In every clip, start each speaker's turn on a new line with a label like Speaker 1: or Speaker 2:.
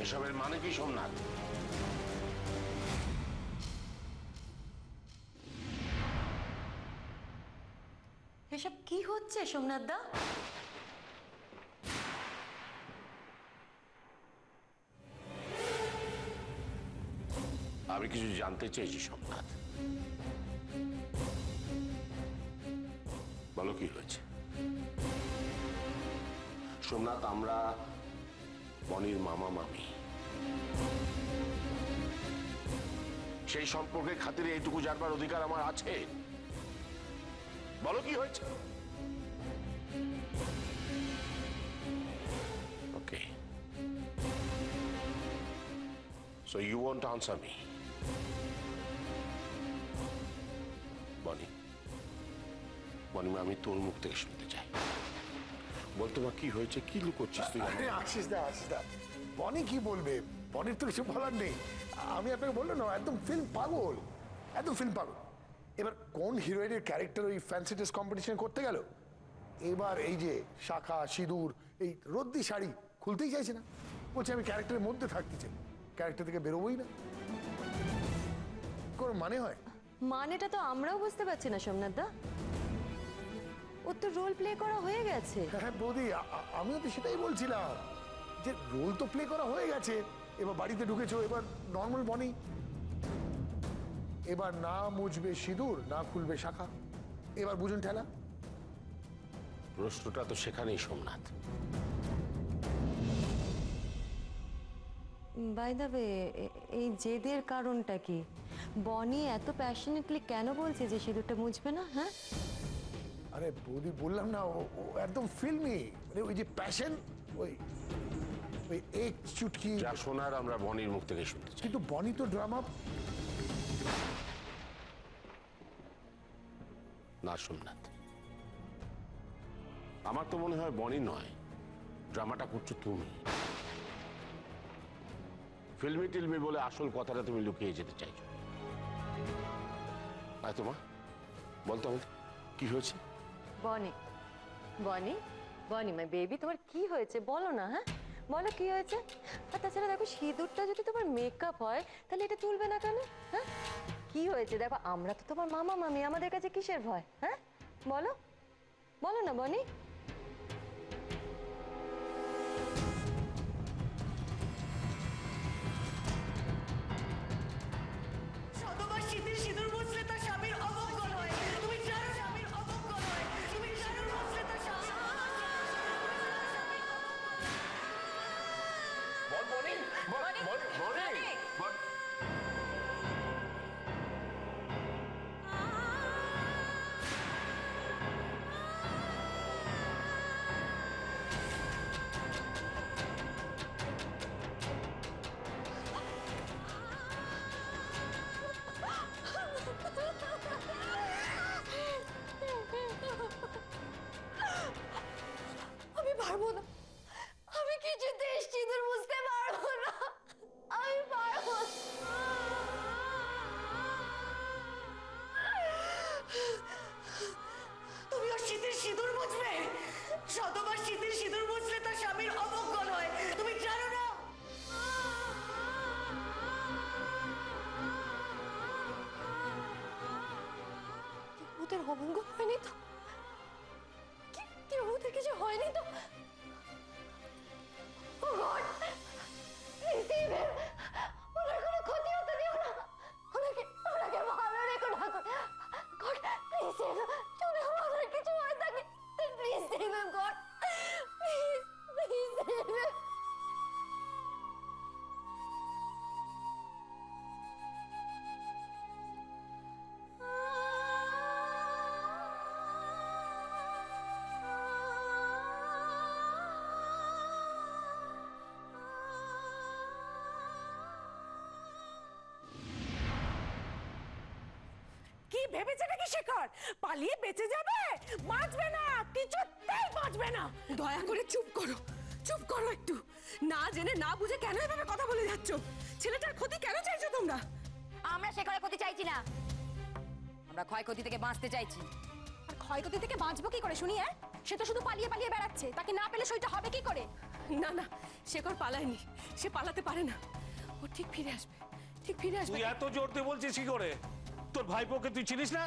Speaker 1: এসবের মানে কি সোমনাথ?
Speaker 2: এসব কি হচ্ছে সোমনাথ দা?
Speaker 1: আমি কিছু জানতে চাইছি সোমনাথ, বলো কি হয়েছে? সোমনাথ, আমরা বনির মামা মামি, সেই সম্পর্কের খাতিরে এইটুকু জানবার অধিকার আমার আছে। বলো কি হয়েছে? Okay, so you want answer me? Boni, আমি তোর মুখ থেকে শুনতে চাই। বল, তোমার কি হয়েছে? কি লুকোচ্ছিস তুই?
Speaker 3: আশিস দা, বনি কি বলবে? বনির তো কিছু বলার নেই। আমি আপনাকে বললাম না, একদম ফিল্ম পাগল, একদম ফিল্ম পাগল। এবার কোন হিরোইনের ক্যারেক্টার ওই ফ্যান্সি ড্রেস কম্পিটিশন করতে গেল, এবার এই যে শাখা সিঁদুর, এই রদ্দি শাড়ি খুলতেই চাইছে না, বলছে আমি ক্যারেক্টারের মধ্যে থাকতে চাই, ক্যারেক্টার থেকে বেরোবই না। কোনো মানে হয়?
Speaker 2: মানেটা তো আমরাও বুঝতে পারছি না সোমনাথ দা। ওর তো রোল প্লে করা হয়ে গেছে।
Speaker 3: হ্যাঁ বৌদি, আমিও তো সেটাই বলছিলাম যে রোল তো প্লে করা হয়ে গেছে, এবার বাড়িতে ঢুকেছো, এবার নর্মাল বনি। এবার না মুছবে সিঁদুর, না খুলবে শাখা, এবার বুঝুন ঠেলা।
Speaker 1: প্রশ্নটা তো সেখানেই সোমনাথ।
Speaker 2: বাই দ্য ওয়ে, এই জেদের কারণটা কি? বনি এত প্যাশনেটলি কেন বলছে যে সিঁদুরটা মুছবে না? হ্যাঁ,
Speaker 3: আরে বৌদি বললাম না, ও একদম ফিল্মি, মানে ওই যে প্যাশন, ওই ওই এক চুটকি।
Speaker 1: যা শোনার আমরা বনির মুখ থেকে শুনতে চাই।
Speaker 3: কিন্তু বনি তো ড্রামা।
Speaker 1: না সোমনাথ, আমার তো মনে হয় বনি নয়, ড্রামাটা করছো তুমি। ফিল্মি টিলমি বলে আসল কথাটা তুমি লুকিয়ে যেতে চাইছো। আয় তোমা, বলতো আমাকে কি হয়েছে?
Speaker 2: বনি বনি বনি মাই বেবি, তোমার কি হয়েছে বলো না। হ্যাঁ বলো কি হয়েছে। আর তাছাড়া দেখো, সিঁদুরটা যদি তোমার মেকআপ হয় তাহলে এটা তুলবে না কেন? হ্যাঁ, কি হয়েছে? দেখো, আমরা তো তোমার মামা মামি, আমাদের কাছে কিসের ভয়? হ্যাঁ বলো, বলো না বনি।
Speaker 4: শতবার শীতের সিঁদুর মুছলে তার স্বামীর অমঙ্গল হয়। তুমি জানো স্বামীর অমঙ্গল হয়। তুমি সিঁদুর মুছলে তার স্বামীর
Speaker 1: বল বনি, বল বনি, বল।
Speaker 4: আমি পারবো না, আমি কিছুতে সিঁদুর মুছতে পারবো না, আমি পারবো না। তুমি ওর শীতের সিঁদুর মুছবে? শতবার শীতের সিঁদুর মুছলে তার স্বামীর অমঙ্গল হয়। তুমি জানো না? ওদের অমঙ্গল হয়নি তো? কেউ ওদের কিছু হয়নি তো? ও গড, ওনার কোনো ক্ষতি হতে দিও না, ওনাকে ভালো রেখো না। গড প্লিজ, যদি ওনার কিছু হয় থাকে please save him. God please, please save হিম। কি ভেবেছে নাকি শেখর পালিয়ে বেঁচে যাবে? বাঁচবে না, কিছুতেই বাঁচবে না।
Speaker 5: দয়া করে চুপ করো, চুপ করো একটু। না জেনে না বুঝে কেন এভাবে কথা বলে যাচ্ছ? ছেলেটার ক্ষতি কেন চাইছো তোমরা?
Speaker 4: আমরা শেখরের ক্ষতি চাইছি না, আমরা ক্ষয়ক্ষতি থেকে বাঁচতে চাইছি।
Speaker 5: আর ক্ষয়ক্ষতি থেকে বাঁচবো কি করে শুনি? সে তো শুধু পালিয়ে পালিয়ে বেড়াচ্ছে, তাকে না পেলে সইটা হবে কি করে? না না, শেখর পালায়নি, সে পালাতে পারে না, ও ঠিক ফিরে আসবে, ঠিক ফিরে আসবে।
Speaker 6: তুই এত জোর দিয়ে বলছিস কি করে? তোর ভাইপোকে তুই চিনিস না?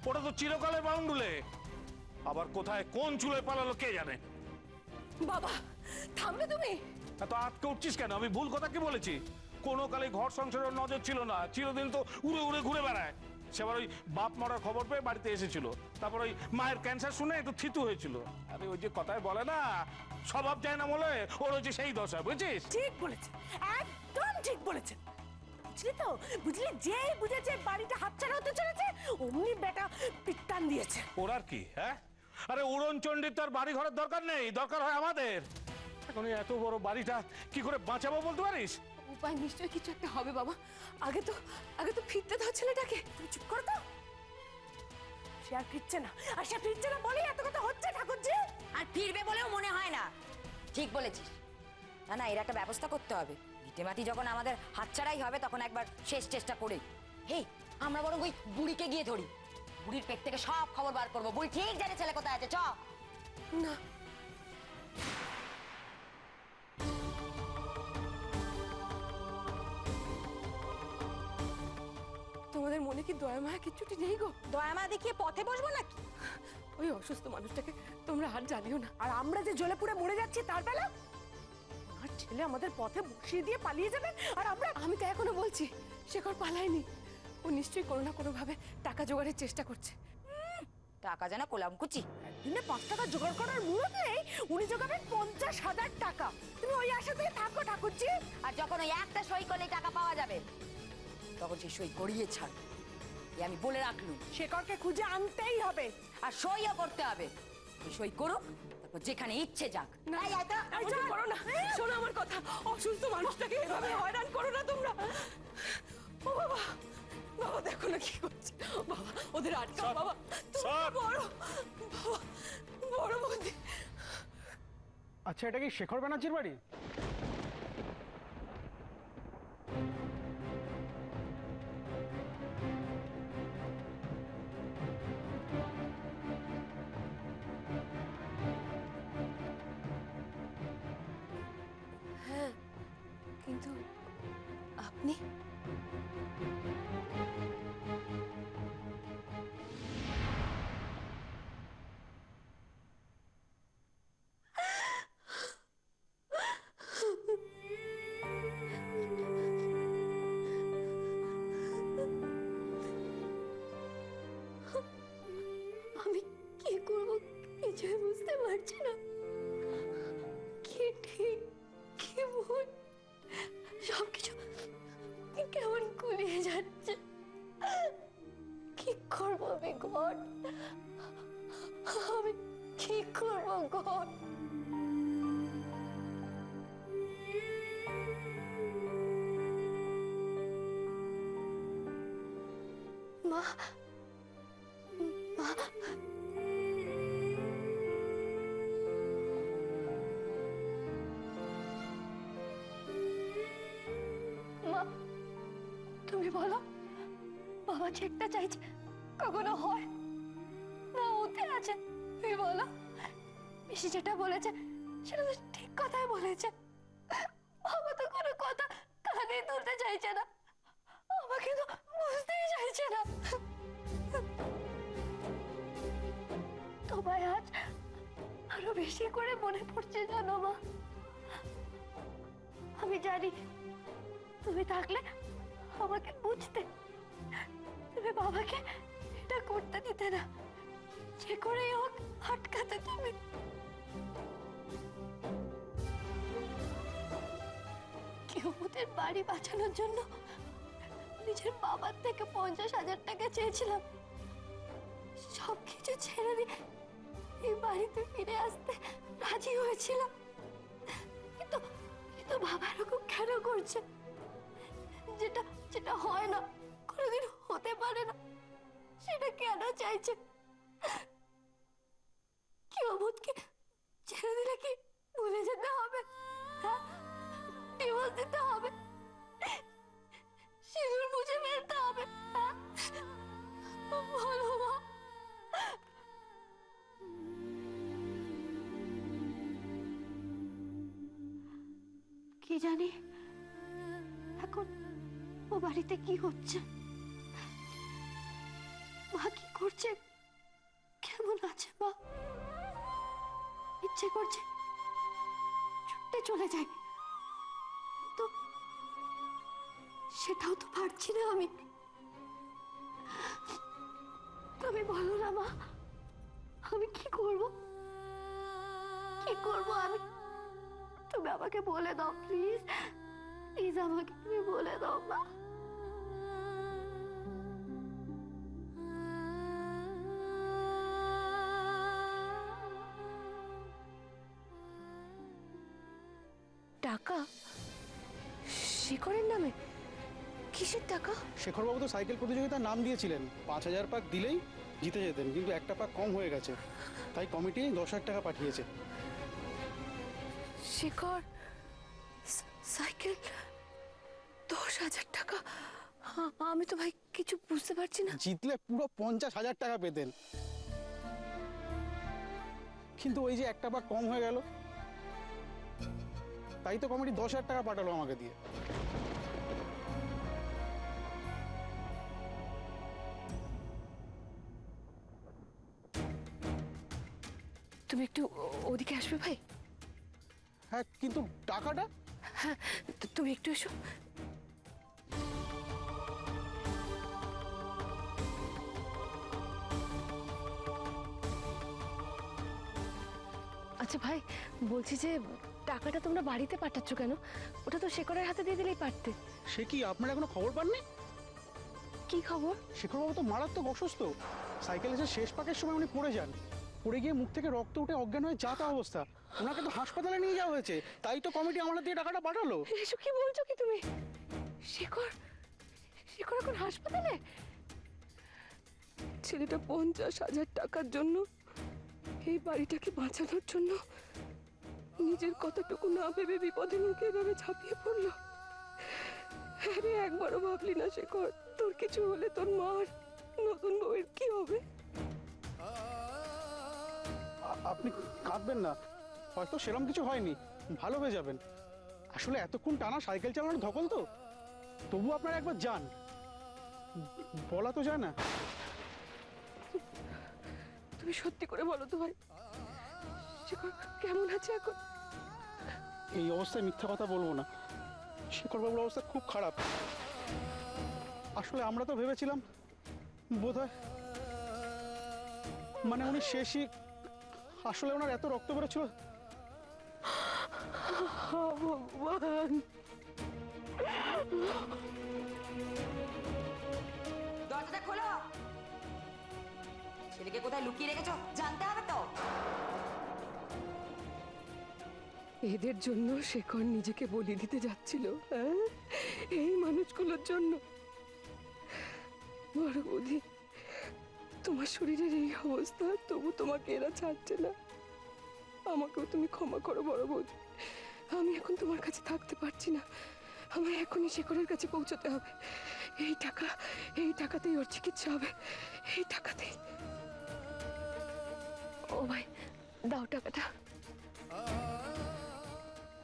Speaker 6: ওটা তো চিরকালের বাউন্ডুলে। আবার কোথায় কোন চুলে পালালো কে জানে।
Speaker 5: বাবা থামবে তুমি?
Speaker 6: এত আটকে উঠছিস কেন? আমি ভুল কথা কি বলেছি? কোনো কালে ঘর সংসারের নজর ছিল না, চিরদিন তো উড়ে উড়ে ঘুরে বেড়ায়। সেবার ওই বাপ মরার খবর পেয়ে বাড়িতে এসেছিল, তারপর ওই মায়ের ক্যান্সার শুনে একটু থিতু হয়েছিল। আরে ওই যে কথায় বলে না, স্বভাব যায় না বলে, ওর হচ্ছে সেই দশা, বুঝছিস?
Speaker 5: ঠিক বলেছে, একদম ঠিক বলেছে। বুঝলি তো, বুঝলি, যেই বুঝেছে বাড়িটা হাতছাড়া হতে চলেছে অমনি বেটা পিটান দিয়েছে।
Speaker 6: ওর আর কি, হ্যাঁ? আরে উড়ন চণ্ডীর তো আর বাড়ি ঘরের দরকার নেই, দরকার হয় আমাদের। এখন এই এত বড় বাড়িটা কি করে বাঁচাবো বলতে পারিস?
Speaker 5: উপায় নিশ্চয়ই কিছু একটা হবে বাবা। আগে তো ফিরতে দাও ছেলেটাকে। তুমি চুপ করো তো। সে আর ফিরছে না, আর সে ফিরছে না বলেই এত কথা হচ্ছে ঠাকুরজি।
Speaker 7: আর ফিরবে বলেও মনে হয় না। ঠিক বলেছিস। না না, এর একটা ব্যবস্থা করতে হবে। ভিটে মাটি যখন আমাদের হাতছাড়াই হবে তখন একবার শেষ চেষ্টা করি। হেই, আমরা বরং ওই বুড়িকে গিয়ে ধরি। বুড়ির পেট থেকে সব খবর বার করবো। বুড়ি ঠিক জানে ছেলে কোথায় আছে। চ।
Speaker 5: না, তোমাদের মনে কি দয়া মায়া কিচ্ছুটি নেই গো?
Speaker 7: দয়ামা দেখিয়ে পথে বসবো নাকি?
Speaker 5: ওই অসুস্থ মানুষটাকে তোমরা আর জানিও না। আর আমরা যে জ্বলে পুড়ে মরে যাচ্ছি তার বেলা আর ছেলে আমাদের পথে বসিয়ে দিয়ে পালিয়ে যাবে। আর আমি তো এখনো বলছি শেখর পালায়নি, ও নিশ্চয়ই কোনো না কোনো ভাবে টাকা জোগাড়ের চেষ্টা করছে।
Speaker 7: টাকা যেন কোলামকুচি।
Speaker 5: দিনে 5 টাকা জোগাড় করার মুরত নেই, উনি জোগাবেন 50,000 টাকা। তুমি ওই আশাতেই থাকো ঠাকুরজি।
Speaker 7: আর যখন ওই একটা সই করলে টাকা পাওয়া যাবে তখন সে সই করিয়ে ছাড়। এ আমি বলে রাখলুম।
Speaker 5: শেখরকে খুঁজে আনতেই হবে।
Speaker 7: আর সইও করতে হবে। এই সই করুক, তারপর যেখানে ইচ্ছে যাক।
Speaker 5: না,
Speaker 7: এই, আয় তো,
Speaker 5: এই চুপ করো না, শোনো আমার কথা। অসুস্থ মানুষটাকে এভাবে হয়রান করো না তোমরা। ও বাবা, বাবা দেখো না কি করছে। বাবা ওদের আটকাও বাবা। তোমরা বড় বাবা, বড় বৌদি।
Speaker 8: আচ্ছা, এটা কি শেখর ব্যানার্জির বাড়ি?
Speaker 5: কিন্তু আপনি?
Speaker 4: আমি কি করব কিছুই বুঝতে পারছি না। কি ঠিক কি ভুল সবকিছু কেমন গুলিয়ে যাচ্ছে। কি করবো আমি গড, আমি কি করবো গড? মা, মা, মা, তুমি বলো বাবা চেকটা চাইছে কখনো হয় না হতে আছে? তুমি বলো। পিসি যেটা বলেছে সেটা তো ঠিক কথাই বলেছে। বাবা তো কোনো কথা কানে তুলতে চাইছে না, আমাকে তো বুঝতেই চাইছে না। তোমায় আজ আরো বেশি করে মনে পড়ছে জানো মা। আমি জানি তুমি থাকলে আমাকে বুঝতে, তুমি বাবাকে এটা করতে দিতে না, যে করে হোক আটকাতে তুমি। কেউ ওদের বাড়ি বাঁচানোর জন্য নিজের বাবার থেকে 50,000 টাকা চেয়েছিলাম। সবকিছু ছেড়ে দিয়ে এই বাড়িতে ফিরে আসতে রাজি হয়েছিলাম, কিন্তু কিন্তু বাবা এরকম কেন করছে? যেটা যেটা হয় না, কোনোদিন হতে পারে না, সেটা কেন চাইছে? কি অমুদকে ছেড়ে দিলে কি ভুলে যেতে হবে? হ্যাঁ, ডিভোর্স দিতে হবে, সিঁদুর মুছে ফেলতে হবে? হ্যাঁ, বলো মা। কি জানি এখন ও বাড়িতে কি হচ্ছে, মা কি করছে, কেমন আছে মা। ইচ্ছে করছে ছুটে চলে যাই, তো সেটাও তো পারছি না আমি। তুমি বলো না মা, আমি কি করব, কি করব আমি? তুমি আমাকে বলে দাও প্লিজ, প্লিজ আমাকে তুমি বলে দাও মা।
Speaker 5: টাকা শেখরের নামে? কিসের টাকা?
Speaker 8: শেখরবাবু তো সাইকেল প্রতিযোগিতার নাম দিয়েছিলেন, 5,000 পাক দিলেই জিতে যেতেন, কিন্তু একটা পাক কম হয়ে গেছে, তাই কমিটি 10,000 টাকা পাঠিয়েছে।
Speaker 5: শেখর সাইকেল 10,000 টাকা? আমি তো ভাই কিছু বুঝতে পারছি না।
Speaker 8: জিতলে পুরো 50,000 টাকা পেতেন, কিন্তু ওই যে একটা পাক কম হয়ে গেল, তাই তো কমিটি 10,000 টাকা পাঠালো আমাকে দিয়ে।
Speaker 5: তুমি একটু ওদিকে আসবে ভাই?
Speaker 8: হ্যাঁ, কিন্তু টাকাটা?
Speaker 5: হ্যাঁ, তুমি একটু এসো। আচ্ছা ভাই, বলছি যে টাকাটা তোমরা বাড়িতে পাঠাচ্ছ কেন? ওটা তো শেখরের হাতে দিয়ে দিলেই পারতে।
Speaker 8: সে কি, আপনারা এখনো খবর পাননি?
Speaker 5: কি খবর?
Speaker 8: শেখরবাবু তো মারাত্মক অসুস্থ, সাইকেল এসে শেষ পাকের সময় উনি পড়ে যান, পড়ে গিয়ে মুখ থেকে রক্ত উঠে অজ্ঞান হয়ে যা তা অবস্থা, ওনাকে তো হাসপাতালে নিয়ে যাওয়া হয়েছে, তাই তো কমিটি আমার দিয়ে টাকাটা পাঠালো।
Speaker 5: এসব কি বলছো কি তুমি? শেখর শেখর এখন হাসপাতালে? ছেলেটা 50,000 টাকার জন্য, এই বাড়িটাকে বাঁচানোর জন্য নিজের কথাটুকু না ভেবে বিপদের মুখে এভাবে ঝাঁপিয়ে পড়লো। আরে একবারও ভাবলি না শেখর, তোর কিছু হলে তোর মার, নতুন বউয়ের কি হবে?
Speaker 8: আপনি কাঁদবেন না, হয়তো সেরকম কিছু হয়নি, ভালো হয়ে যাবেন। আসলে এতক্ষণ টানা সাইকেল চালানোর ধকল তো, তবু আপনারা একবার যান, বলা তো যায় না।
Speaker 5: তুমি সত্যি করে বলো তো ভাই, শেখর কেমন আছে এখন?
Speaker 8: এই অবস্থায় মিথ্যা কথা বলবো না, শেখরবাবুর অবস্থা খুব খারাপ। আসলে আমরা তো ভেবেছিলাম বোধহয়, মানে উনি শেষই, আসলে ওনার এত রক্ত বেরোচ্ছিল।
Speaker 5: ভগবান,
Speaker 7: দরজাটা খোলো। ছেলেকে কোথায় লুকিয়ে রেখেছো জানতে হবে তো।
Speaker 5: এদের জন্য শেখর নিজেকে বলি দিতে যাচ্ছিল, হ্যাঁ? এই মানুষগুলোর জন্য। বড় বৌদি, তোমার শরীরের এই অবস্থা, তবু তোমাকে এরা ছাড়ছে না। আমাকেও তুমি ক্ষমা করো বড় বৌদি, আমি এখন তোমার কাছে থাকতে পারছি না, আমায় এখনই শেখরের কাছে পৌঁছতে হবে। এই টাকাতেই ওর চিকিৎসা হবে, এই টাকাতেই। ও ভাই, দাও টাকাটা।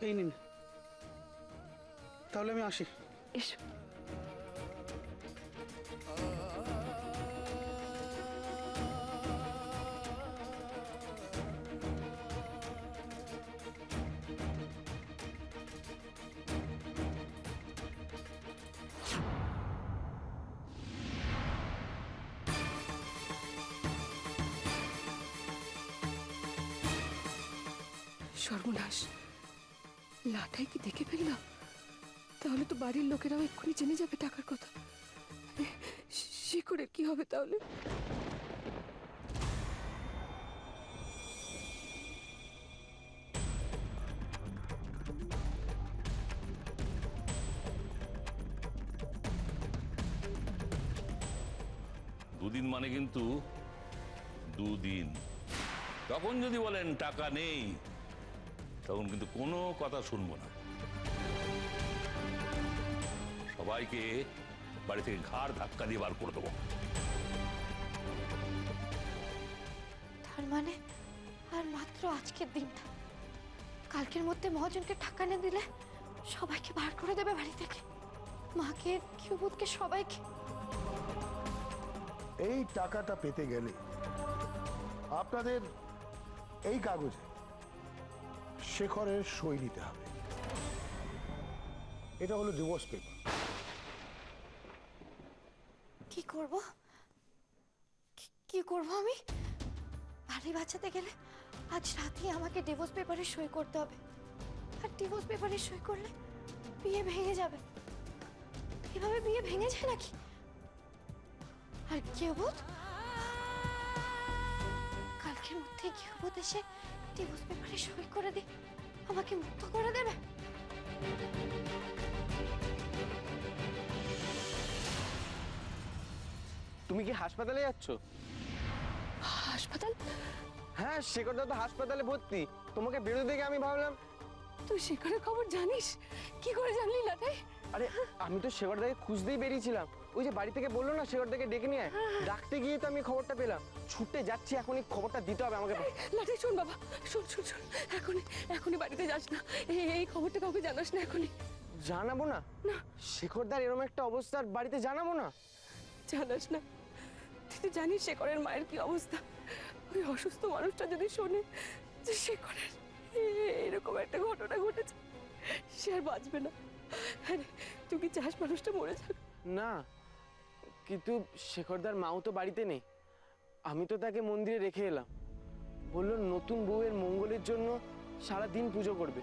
Speaker 8: এই নিন, তাহলে আমি আসি।
Speaker 5: এসো। সর্বনাশ, লাটাই কি দেখে ফেলল? তাহলে তো বাড়ির লোকেরাও এক্ষুনি জেনে যাবে টাকার কথা। শেখরের কি হবে তাহলে?
Speaker 9: দুদিন মানে কিন্তু দুদিন। তখন যদি বলেন টাকা নেই, তখন কিন্তু কোনো কথা শুনবো না। সবাইকে বাড়ি থেকে ঘাড় ধাক্কা দিয়ে বার করে দেবো।
Speaker 4: তার মানে আর মাত্র আজকের দিনটা, কালকের মধ্যে মহাজনকে টাকা এনে দিলে সবাইকে বার করে দেবে বাড়ি থেকে, মাকে, কিউবুদকে, সবাইকে।
Speaker 3: এই টাকাটা পেতে গেলে আপনাদের এই কাগজে শেখরের সই নিতে হবে। এটা হলো ডিভোর্স পেপার।
Speaker 4: কি করব, কি করব আমি? বাড়ি বাঁচাতে গেলে আজ রাতেই আমাকে ডিভোর্স পেপারে সই করতে হবে, আর ডিভোর্স পেপারে সই করলে বিয়ে ভেঙে যাবে। এভাবে বিয়ে ভেঙে যায় নাকি? আর কিউবুদ, কালকের মধ্যে কিউবুদ এসে ডিভোর্স পেপারে সই করে দিয়ে আমাকে মুক্ত করে দেবে।
Speaker 10: তুমি কি হাসপাতালে যাচ্ছ?
Speaker 5: হাসপাতাল?
Speaker 10: হ্যাঁ, শেখরদা তো হাসপাতালে ভর্তি। তোমাকে বেরোতে দেখে আমি ভাবলাম।
Speaker 5: তুই শেখরের খবর জানিস? কি করে জানলি লাটাই?
Speaker 10: আরে আমি তো শেখরদাকে খুঁজতেই বেরিয়েছিলাম। ওই যে বাড়ি থেকে বললো না শেখরদাকে ডেকে নিয়ে আয়, ডাকতে গিয়ে তো আমি খবরটা পেলাম। ছুটে যাচ্ছি, এখনই খবরটা দিতে হবে আমাকে।
Speaker 5: লাটাই শোন বাবা, শোন শোন শোন, এখনই বাড়িতে যাস না। এই খবরটা কাউকে জানাস না এখনই।
Speaker 10: জানাবো না?
Speaker 5: না।
Speaker 10: শেখরদার এরকম একটা অবস্থার বাড়িতে জানাবো না?
Speaker 5: জানাস না? তুই তো জানিস শেখরের মায়ের কি অবস্থা। ওই অসুস্থ মানুষটা যদি শোনে যে শেখরের এরকম একটা ঘটনা ঘটেছে, সে আর বাঁচবে না। আরে তুই কি চাস মানুষটা মরে যাক?
Speaker 10: না, কিন্তু শেখরদার মাও তো বাড়িতে নেই। আমি তো তাকে মন্দিরে রেখে এলাম। বললো নতুন বউয়ের মঙ্গলের জন্য সারা দিন পুজো করবে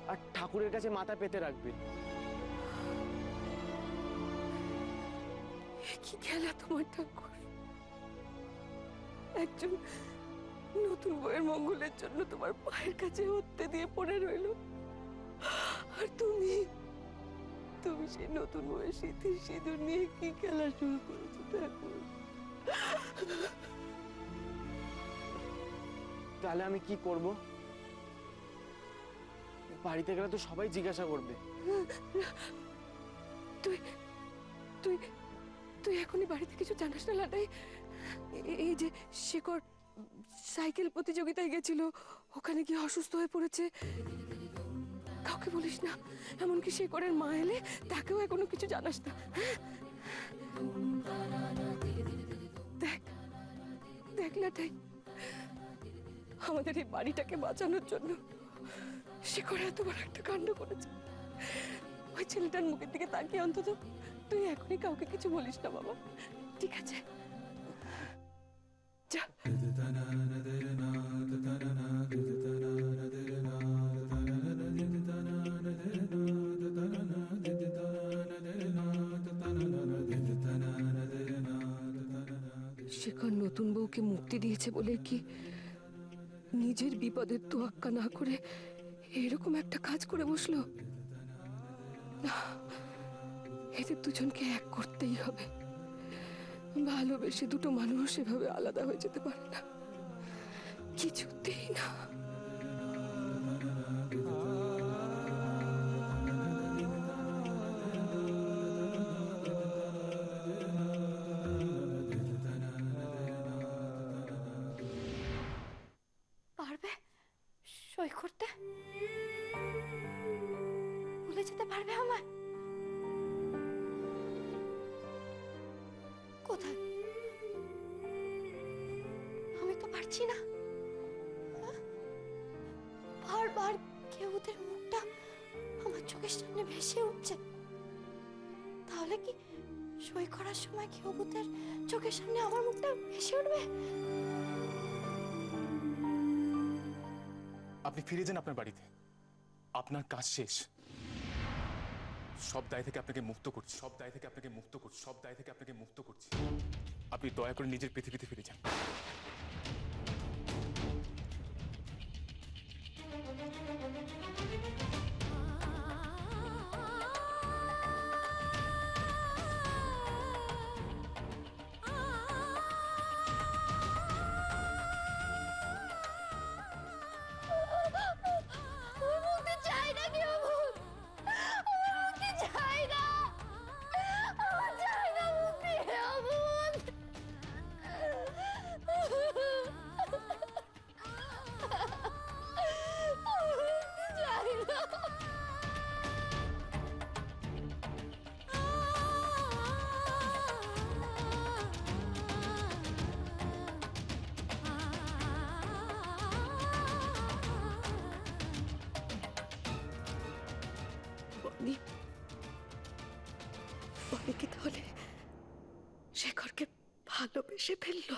Speaker 10: আর ঠাকুরের কাছে মাথা পেতে রাখবে।
Speaker 5: কি খেলা তোমার ঠাকুর! একজন নতুন বউয়ের মঙ্গলের জন্য তোমার পায়ের কাছে হত্যে দিয়ে পড়ে রইল, আর তুমি সেই নতুন বউয়ের স্মৃতির সিঁদুর নিয়ে কি খেলা শুরু করেছো ঠাকুর?
Speaker 10: তাহলে আমি কি করব? বাড়িতে গেলে তো সবাই জিজ্ঞাসা করবে।
Speaker 5: তুই তুই তুই এখনই বাড়িতে কিছু জানাস না লাটাই? এই যে শেখর সাইকেল প্রতিযোগিতায় গেছিল, ওখানে গিয়ে অসুস্থ হয়ে পড়েছে, কাউকে বলিস না। এমনকি শেখরের মা এলে তাকেও এখনো কিছু জানাস না। দেখ দেখ লাটাই, আমাদের এই বাড়িটাকে বাঁচানোর জন্য শেখর এত বড় একটা কাণ্ড করেছে। ওই ছেলেটার মুখের দিকে তাকিয়ে অন্তত তুই এখনই কাউকে কিছু বলিস না বাবা, ঠিক আছে? যা। শেখর নতুন বউকে মুক্তি দিয়েছে বলে কি নিজের বিপদের তোয়াক্কা না করে এরকম একটা কাজ করে বসলো? না, এদের দুজনকে এক করতেই হবে। ভালোবেসে দুটো মানুষ এভাবে আলাদা হয়ে যেতে পারে না, কিছুতেই না।
Speaker 4: পারবে সই করতে? ভুলে যেতে পারবে আমায়? কোথায়? আমি তো পারছি না। বারবার কেউদের মুখটা আমার চোখের সামনে ভেসে উঠছে। তাহলে কি সই করার সময় কেউদের চোখের সামনে আমার মুখটা ভেসে উঠবে?
Speaker 11: আপনি ফিরে যান আপনার বাড়িতে। আপনার কাজ শেষ। সব দায় থেকে আপনাকে মুক্ত করছি, সব দায় থেকে আপনাকে মুক্ত করছি, সব দায় থেকে আপনাকে মুক্ত করছি। আপনি দয়া করে নিজের পৃথিবীতে ফিরে যান।
Speaker 5: বনি বনি কি তাহলে শেখরকে ভালোবেসে ফেললো?